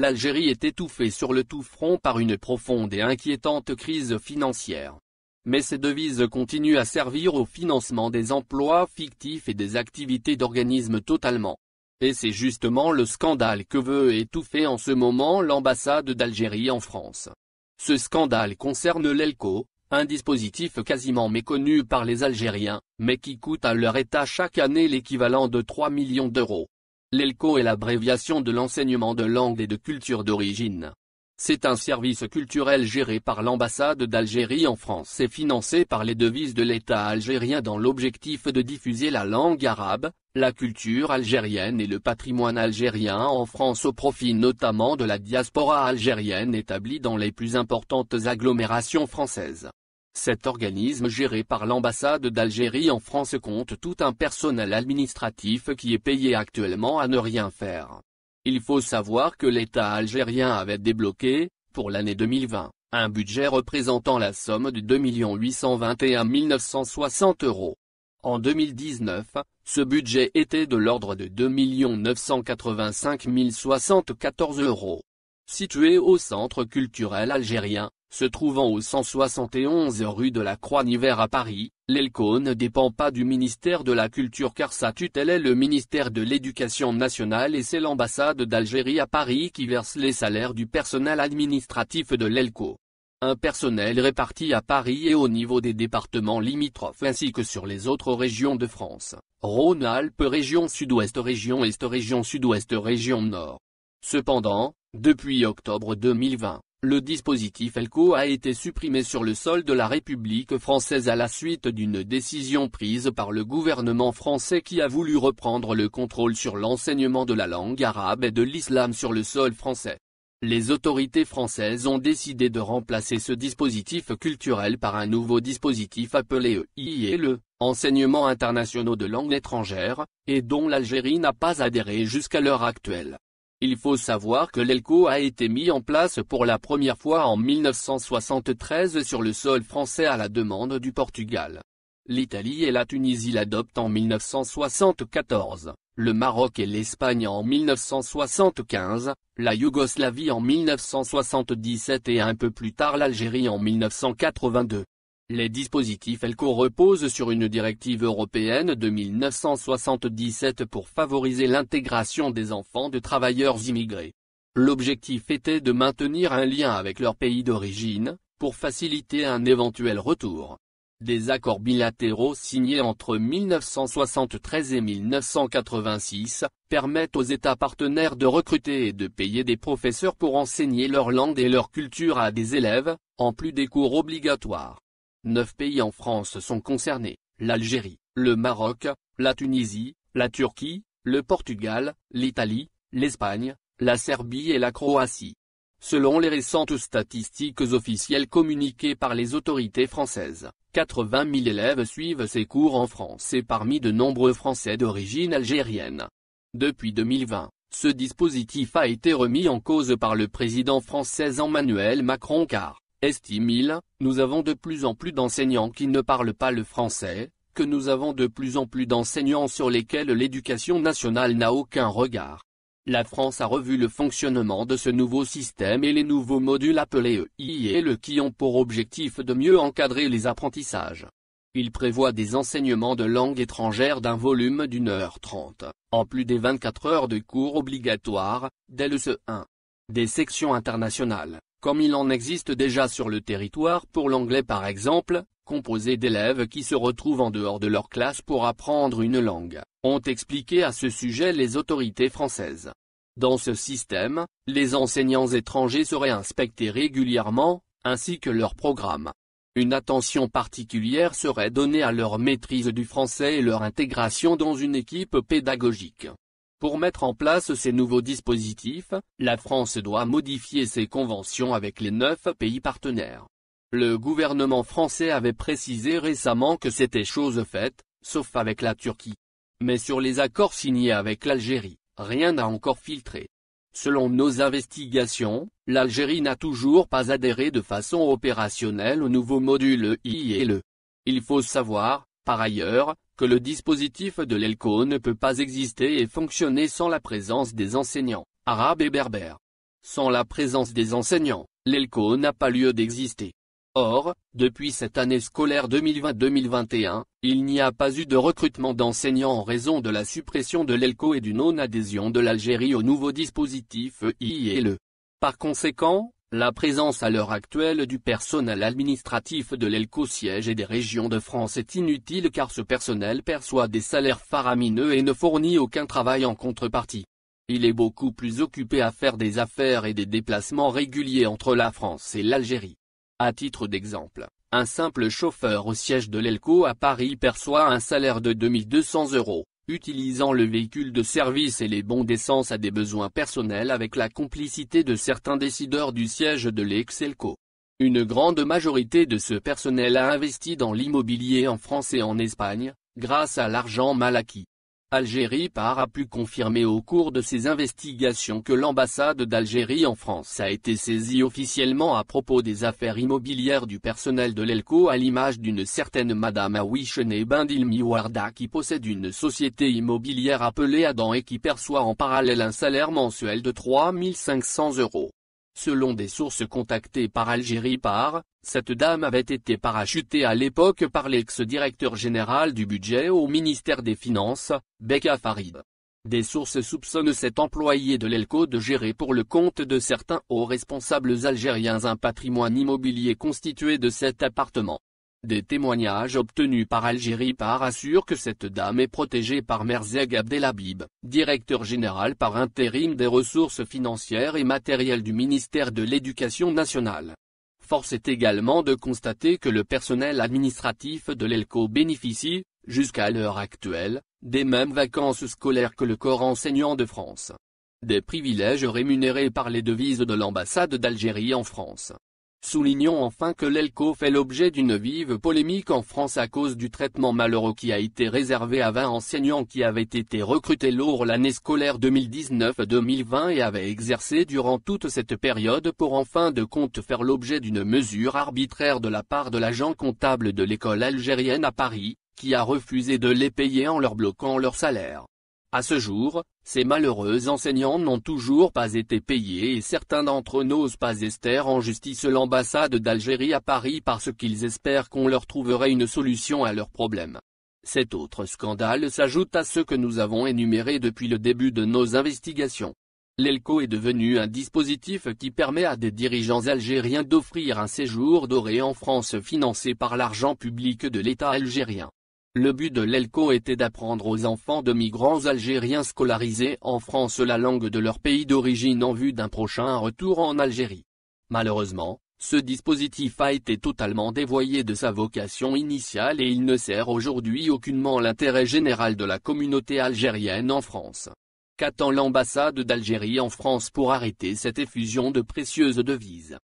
L'Algérie est étouffée sur le tout front par une profonde et inquiétante crise financière. Mais ces devises continuent à servir au financement des emplois fictifs et des activités d'organismes totalement. Et c'est justement le scandale que veut étouffer en ce moment l'ambassade d'Algérie en France. Ce scandale concerne l'ELCO, un dispositif quasiment méconnu par les Algériens, mais qui coûte à leur État chaque année l'équivalent de 3 millions d'euros. L'ELCO est l'abréviation de l'enseignement de langue et de culture d'origine. C'est un service culturel géré par l'ambassade d'Algérie en France et financé par les devises de l'État algérien dans l'objectif de diffuser la langue arabe, la culture algérienne et le patrimoine algérien en France au profit notamment de la diaspora algérienne établie dans les plus importantes agglomérations françaises. Cet organisme géré par l'ambassade d'Algérie en France compte tout un personnel administratif qui est payé actuellement à ne rien faire. Il faut savoir que l'État algérien avait débloqué, pour l'année 2020, un budget représentant la somme de 2 821 960 euros. En 2019, ce budget était de l'ordre de 2 985 074 euros. Situé au Centre culturel algérien, se trouvant au 171 rue de la Croix-Niver à Paris, l'ELCO ne dépend pas du ministère de la Culture car sa tutelle est le ministère de l'Éducation nationale et c'est l'ambassade d'Algérie à Paris qui verse les salaires du personnel administratif de l'ELCO. Un personnel réparti à Paris et au niveau des départements limitrophes ainsi que sur les autres régions de France, Rhône-Alpes, région Sud-Ouest, région Est, région Sud-Ouest, région Nord. Cependant, depuis octobre 2020, le dispositif ELCO a été supprimé sur le sol de la République française à la suite d'une décision prise par le gouvernement français qui a voulu reprendre le contrôle sur l'enseignement de la langue arabe et de l'islam sur le sol français. Les autorités françaises ont décidé de remplacer ce dispositif culturel par un nouveau dispositif appelé EIE, Enseignement international de langue étrangère, et dont l'Algérie n'a pas adhéré jusqu'à l'heure actuelle. Il faut savoir que l'ELCO a été mis en place pour la première fois en 1973 sur le sol français à la demande du Portugal. L'Italie et la Tunisie l'adoptent en 1974, le Maroc et l'Espagne en 1975, la Yougoslavie en 1977 et un peu plus tard l'Algérie en 1982. Les dispositifs ELCO reposent sur une directive européenne de 1977 pour favoriser l'intégration des enfants de travailleurs immigrés. L'objectif était de maintenir un lien avec leur pays d'origine, pour faciliter un éventuel retour. Des accords bilatéraux signés entre 1973 et 1986 permettent aux États partenaires de recruter et de payer des professeurs pour enseigner leur langue et leur culture à des élèves, en plus des cours obligatoires. 9 pays en France sont concernés, l'Algérie, le Maroc, la Tunisie, la Turquie, le Portugal, l'Italie, l'Espagne, la Serbie et la Croatie. Selon les récentes statistiques officielles communiquées par les autorités françaises, 80 000 élèves suivent ces cours en France et parmi de nombreux Français d'origine algérienne. Depuis 2020, ce dispositif a été remis en cause par le président français Emmanuel Macron car, estime-t-il, nous avons de plus en plus d'enseignants qui ne parlent pas le français, que nous avons de plus en plus d'enseignants sur lesquels l'éducation nationale n'a aucun regard. La France a revu le fonctionnement de ce nouveau système et les nouveaux modules appelés EIE qui ont pour objectif de mieux encadrer les apprentissages. Il prévoit des enseignements de langue étrangère d'un volume d'1h30, en plus des 24 heures de cours obligatoires, dès le CE1. Des sections internationales, comme il en existe déjà sur le territoire pour l'anglais par exemple, composées d'élèves qui se retrouvent en dehors de leur classe pour apprendre une langue, ont expliqué à ce sujet les autorités françaises. Dans ce système, les enseignants étrangers seraient inspectés régulièrement, ainsi que leur programme. Une attention particulière serait donnée à leur maîtrise du français et leur intégration dans une équipe pédagogique. Pour mettre en place ces nouveaux dispositifs, la France doit modifier ses conventions avec les 9 pays partenaires. Le gouvernement français avait précisé récemment que c'était chose faite, sauf avec la Turquie. Mais sur les accords signés avec l'Algérie, rien n'a encore filtré. Selon nos investigations, l'Algérie n'a toujours pas adhéré de façon opérationnelle au nouveau module ILE. Il faut savoir, par ailleurs, que le dispositif de l'ELCO ne peut pas exister et fonctionner sans la présence des enseignants, arabes et berbères. Sans la présence des enseignants, l'ELCO n'a pas lieu d'exister. Or, depuis cette année scolaire 2020-2021, il n'y a pas eu de recrutement d'enseignants en raison de la suppression de l'ELCO et du non-adhésion de l'Algérie au nouveau dispositif ILE. Par conséquent, la présence à l'heure actuelle du personnel administratif de l'ELCO siège et des régions de France est inutile car ce personnel perçoit des salaires faramineux et ne fournit aucun travail en contrepartie. Il est beaucoup plus occupé à faire des affaires et des déplacements réguliers entre la France et l'Algérie. À titre d'exemple, un simple chauffeur au siège de l'ELCO à Paris perçoit un salaire de 2200 €, utilisant le véhicule de service et les bons d'essence à des besoins personnels avec la complicité de certains décideurs du siège de l'ex-ELCO. Une grande majorité de ce personnel a investi dans l'immobilier en France et en Espagne, grâce à l'argent mal acquis. Algérie Par a pu confirmer au cours de ses investigations que l'ambassade d'Algérie en France a été saisie officiellement à propos des affaires immobilières du personnel de l'ELCO à l'image d'une certaine Madame Awichene Bendilmi Warda qui possède une société immobilière appelée Adam et qui perçoit en parallèle un salaire mensuel de 3 500 €. Selon des sources contactées par Algérie Par, cette dame avait été parachutée à l'époque par l'ex-directeur général du budget au ministère des Finances, Beka Farid. Des sources soupçonnent cet employé de l'ELCO de gérer pour le compte de certains hauts responsables algériens un patrimoine immobilier constitué de 7 appartements. Des témoignages obtenus par Algérie Par assurent que cette dame est protégée par Merzeg Abdelhabib, directeur général par intérim des ressources financières et matérielles du ministère de l'Éducation nationale. Force est également de constater que le personnel administratif de l'ELCO bénéficie, jusqu'à l'heure actuelle, des mêmes vacances scolaires que le corps enseignant de France. Des privilèges rémunérés par les devises de l'ambassade d'Algérie en France. Soulignons enfin que l'ELCO fait l'objet d'une vive polémique en France à cause du traitement malheureux qui a été réservé à 20 enseignants qui avaient été recrutés lors l'année scolaire 2019-2020 et avaient exercé durant toute cette période pour en fin de compte faire l'objet d'une mesure arbitraire de la part de l'agent comptable de l'école algérienne à Paris, qui a refusé de les payer en leur bloquant leur salaire. À ce jour, ces malheureux enseignants n'ont toujours pas été payés et certains d'entre eux n'osent pas ester en justice l'ambassade d'Algérie à Paris parce qu'ils espèrent qu'on leur trouverait une solution à leurs problèmes. Cet autre scandale s'ajoute à ceux que nous avons énumérés depuis le début de nos investigations. L'ELCO est devenu un dispositif qui permet à des dirigeants algériens d'offrir un séjour doré en France financé par l'argent public de l'État algérien. Le but de l'ELCO était d'apprendre aux enfants de migrants algériens scolarisés en France la langue de leur pays d'origine en vue d'un prochain retour en Algérie. Malheureusement, ce dispositif a été totalement dévoyé de sa vocation initiale et il ne sert aujourd'hui aucunement l'intérêt général de la communauté algérienne en France. Qu'attend l'ambassade d'Algérie en France pour arrêter cette effusion de précieuses devises ?